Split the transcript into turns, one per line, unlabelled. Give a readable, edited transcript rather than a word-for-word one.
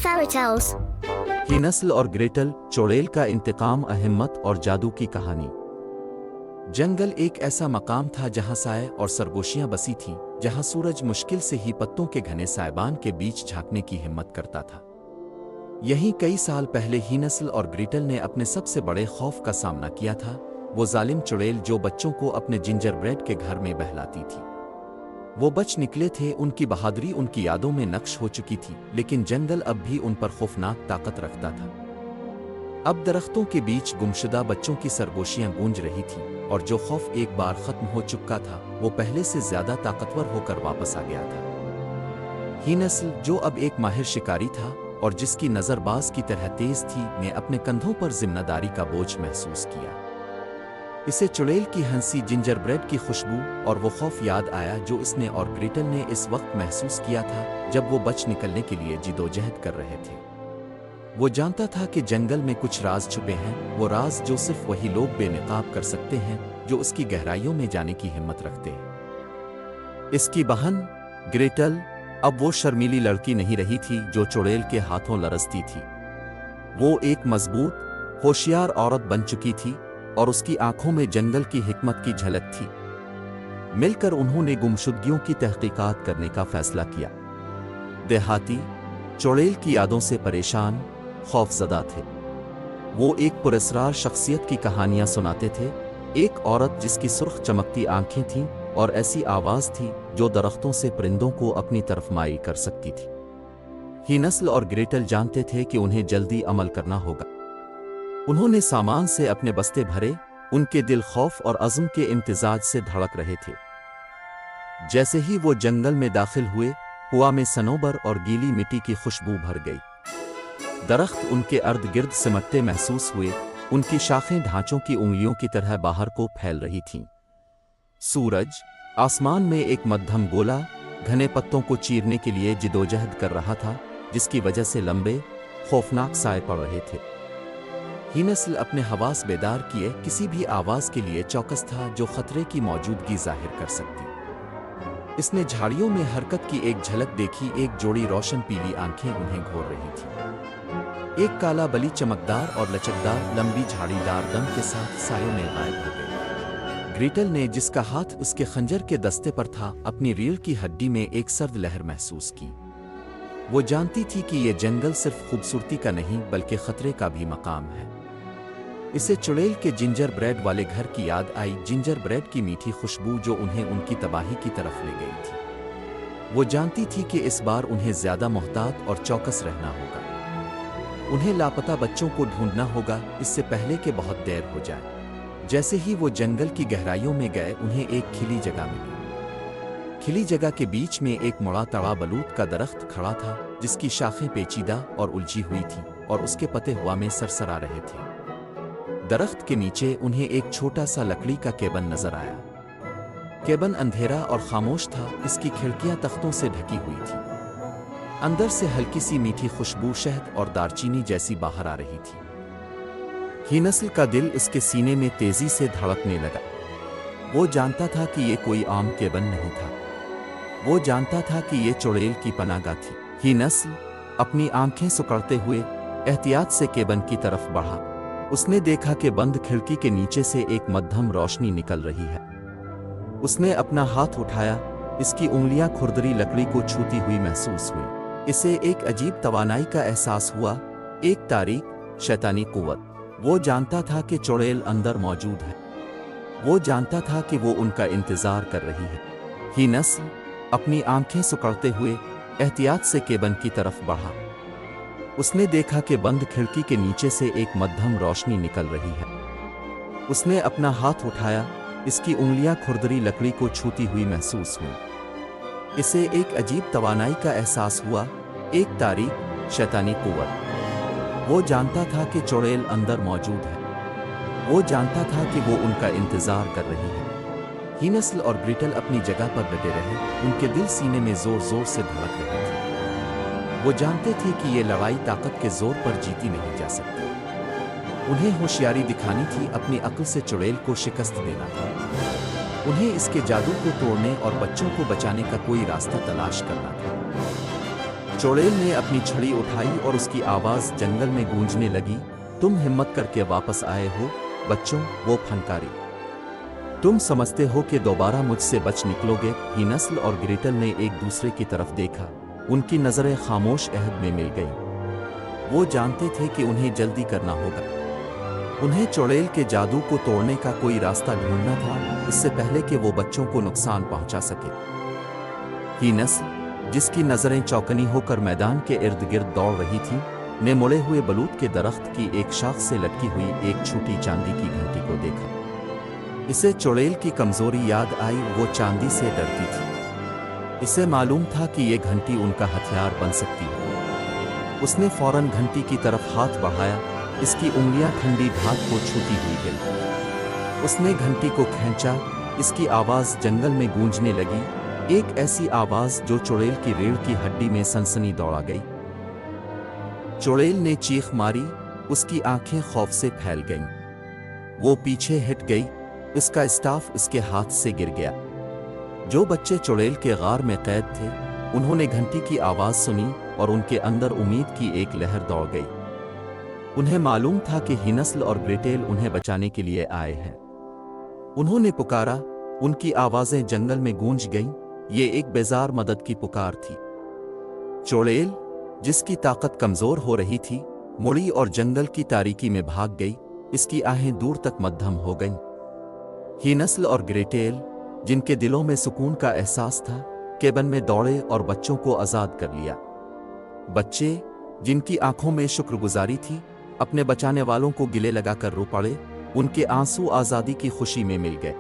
Fairy Tales।
हीनस्ल और Gretel, चुड़ैल का इंतकाम, हिम्मत और जादू की कहानी। जंगल एक ऐसा मकाम था जहां साए और सरगोशियां बसी थीं, जहां सूरज मुश्किल से ही पत्तों के घने सायबान के बीच झांकने की हिम्मत करता था। यहीं कई साल पहले हीनस्ल और ग्रेटल ने अपने सबसे बड़े खौफ का सामना किया था, वो जालिम चुड़ैल जो बच्चों को अपने जिंजर ब्रेड के घर में बहलाती थी। वो बच निकले थे, उनकी बहादुरी उनकी यादों में नक्श हो चुकी थी, लेकिन जंगल अब भी उन पर खौफनाक ताकत रखता था। अब दरख्तों के बीच गुमशुदा बच्चों की सरगोशियां गूंज रही थीं, और जो खौफ एक बार खत्म हो चुका था, वो पहले से ज्यादा ताकतवर होकर वापस आ गया था। हीनस्ल, जो अब एक माहिर शिकारी था और जिसकी नजर बाज की तरह तेज थी, ने अपने कंधों पर जिम्मेदारी का बोझ महसूस किया। इसे चुड़ैल की हंसी, जिंजर ब्रेड की खुशबू और वो खौफ याद आया जो इसने और ग्रेटल ने इस वक्त महसूस किया था जब वो बच निकलने के लिए जिदोजहद कर रहे थे। वो जानता था कि जंगल में कुछ राज छुपे हैं, वो राज जो सिर्फ वही लोग बेनकाब कर सकते हैं जो उसकी गहराइयों में जाने की हिम्मत रखते हैं। इसकी बहन ग्रेटल अब वो शर्मीली लड़की नहीं रही थी जो चुड़ैल के हाथों लरजती थी। वो एक मजबूत, होशियार औरत बन चुकी थी और उसकी आंखों में जंगल की हिकमत की झलक थी। मिलकर उन्होंने गुमशुदगियों की तहकीकात करने का फैसला किया। देहाती चुड़ैल की यादों से परेशान, खौफजदा थे। वो एक पुरस्कार शख्सियत की कहानियां सुनाते थे, एक औरत जिसकी सुर्ख चमकती आंखें थीं और ऐसी आवाज थी जो दरख्तों से परिंदों को अपनी तरफ माइल कर सकती थी। हीनस्ल और ग्रेटल जानते थे कि उन्हें जल्दी अमल करना होगा। उन्होंने सामान से अपने बस्ते भरे, उनके दिल खौफ और अज़्म के इम्तिजाज से धड़क रहे थे। जैसे ही वो जंगल में दाखिल हुए, हवा में सनोबर और गीली मिट्टी की खुशबू भर गई। दरख्त उनके अर्द गिर्द सिमटते महसूस हुए, उनकी शाखें ढांचों की उंगलियों की तरह बाहर को फैल रही थीं। सूरज आसमान में एक मध्यम गोला घने पत्तों को चीरने के लिए जिदोजहद कर रहा था, जिसकी वजह से लंबे खौफनाक साए पड़ रहे थे। हीनस्ल अपने हवास बेदार किए किसी भी आवाज के लिए चौकस था जो खतरे की मौजूदगी जाहिर कर सकती। इसने झाड़ियों में हरकत की एक झलक देखी, एक जोड़ी रोशन पीली आंखें उन्हें घोर रही थी। एक काला बली चमकदार और लचकदार लंबी झाड़ीदार दम के साथ सायों में गायब हो गई। ग्रेटल ने, जिसका हाथ उसके खंजर के दस्ते पर था, अपनी रीढ़ की हड्डी में एक सर्द लहर महसूस की। वो जानती थी कि यह जंगल सिर्फ खूबसूरती का नहीं बल्कि खतरे का भी मकाम है। इसे चुड़ैल के जिंजर ब्रेड वाले घर की याद आई, जिंजर ब्रेड की मीठी खुशबू जो उन्हें उनकी तबाही की तरफ ले गई थी। वो जानती थी कि इस बार उन्हें ज्यादा मोहतात और चौकस रहना होगा। उन्हें लापता बच्चों को ढूंढना होगा, इससे पहले कि बहुत देर हो जाए। जैसे ही वो जंगल की गहराइयों में गए, उन्हें एक खिली जगह मिली। खिली जगह के बीच में एक मुड़ा तड़ा बलूत का दरख्त खड़ा था, जिसकी शाखें पेचीदा और उलझी हुई थीं और उसके पत्ते हवा में सरसरा रहे थे। दरख्त के नीचे उन्हें एक छोटा सा लकड़ी का केबन नजर आया। केबन अंधेरा और खामोश था, इसकी खिड़कियां तख्तों से ढकी हुई थी। अंदर से हल्की सी मीठी खुशबू शहद और दारचीनी जैसी बाहर आ रही थी। हीनस्ल का दिल इसके सीने में तेजी से धड़कने लगा। वो जानता था कि ये कोई आम केबन नहीं था। वो जानता था कि ये चुड़ैल की पनाहगाह थी। हीनस्ल अपनी आंखें सुकड़ते हुए एहतियात से केबन की तरफ बढ़ा। उसने देखा कि बंद खिड़की के नीचे से एक मध्यम रोशनी निकल रही है। उसने अपना हाथ उठाया, इसकी उंगलियां खुरदरी लकड़ी को छूती हुई महसूस हुई। इसे एक अजीब तवानाई का एहसास हुआ, एक तारीक शैतानी कुव्वत। वो जानता था कि चुड़ैल अंदर मौजूद है। वो जानता था कि वो उनका इंतजार कर रही है। हीनस्ल अपनी आंखें सुकड़ते हुए एहतियात से केबन की तरफ बढ़ा। उसने देखा कि बंद खिड़की के नीचे से एक मध्यम रोशनी निकल रही है। उसने अपना हाथ उठाया, इसकी उंगलियां खुरदरी लकड़ी को छूती हुई महसूस हुई। इसे एक अजीब तवानाई का एहसास हुआ, एक तारीक शैतानी कुव्वत। वो जानता था कि चुड़ैल अंदर मौजूद है। वो जानता था कि वो उनका इंतजार कर रही है। हीनस्ल और ग्रेटल अपनी जगह पर डटे रहे, उनके दिल सीने में जोर जोर से धड़क रहे थे। वो जानते थे कि ये लड़ाई ताकत के जोर पर जीती नहीं जा सकती। उन्हें होशियारी दिखानी थी, अपनी अक्ल से चुड़ैल को शिकस्त देना था। उन्हें इसके जादू को तोड़ने और बच्चों को बचाने का कोई रास्ता तलाश करना था। चुड़ैल ने अपनी छड़ी उठाई और उसकी आवाज जंगल में गूंजने लगी, तुम हिम्मत करके वापस आए हो बच्चों, वो फनकारी। तुम समझते हो कि दोबारा मुझसे बच निकलोगे? हीनस्ल और ग्रेटल ने एक दूसरे की तरफ देखा, उनकी नजरें खामोश अहद में मिल गईं। वो जानते थे कि उन्हें जल्दी करना होगा। उन्हें चुड़ैल के जादू को तोड़ने का कोई रास्ता ढूंढना था, इससे पहले कि वो बच्चों को नुकसान पहुंचा सके। हीनस्ल, जिसकी नजरें चौकनी होकर मैदान के इर्द गिर्द दौड़ रही थीं, ने मुड़े हुए बलूत के दरख्त की एक शाख से लटकी हुई एक छोटी चांदी की घंटी को देखा। इसे चुड़ैल की कमजोरी याद आई, वो चांदी से डरती थी। इसे मालूम था कि ये घंटी उनका हथियार बन सकती है। उसने फौरन घंटी की तरफ हाथ बढ़ाया, इसकी उंगलियां ठंडी धात को छूती हुई गई। उसने घंटी को खींचा, इसकी आवाज जंगल में गूंजने लगी, एक ऐसी आवाज जो चुड़ैल की रीढ़ की हड्डी में सनसनी दौड़ा गई। चुड़ैल ने चीख मारी, उसकी आंखें खौफ से फैल गईं। वो पीछे हट गई, इसका स्टाफ उसके हाथ से गिर गया। जो बच्चे चुड़ैल के गार में कैद थे, उन्होंने घंटी की आवाज सुनी और उनके अंदर उम्मीद की एक लहर दौड़ गई। उन्हें मालूम था कि हीनस्ल और ग्रेटेल उन्हें बचाने के लिए आए हैं। उन्होंने पुकारा, उनकी आवाजें जंगल में गूंज गईं, ये एक बेजार मदद की पुकार थी। चुड़ैल, जिसकी ताकत कमजोर हो रही थी, मुड़ी और जंगल की तारीकी में भाग गई, इसकी आहें दूर तक मद्धम हो गईं। हीनस्ल और ग्रेटेल, जिनके दिलों में सुकून का एहसास था, केबन में दौड़े और बच्चों को आजाद कर लिया। बच्चे, जिनकी आंखों में शुक्रगुजारी थी, अपने बचाने वालों को गिले लगाकर रो पड़े, उनके आंसू आजादी की खुशी में मिल गए।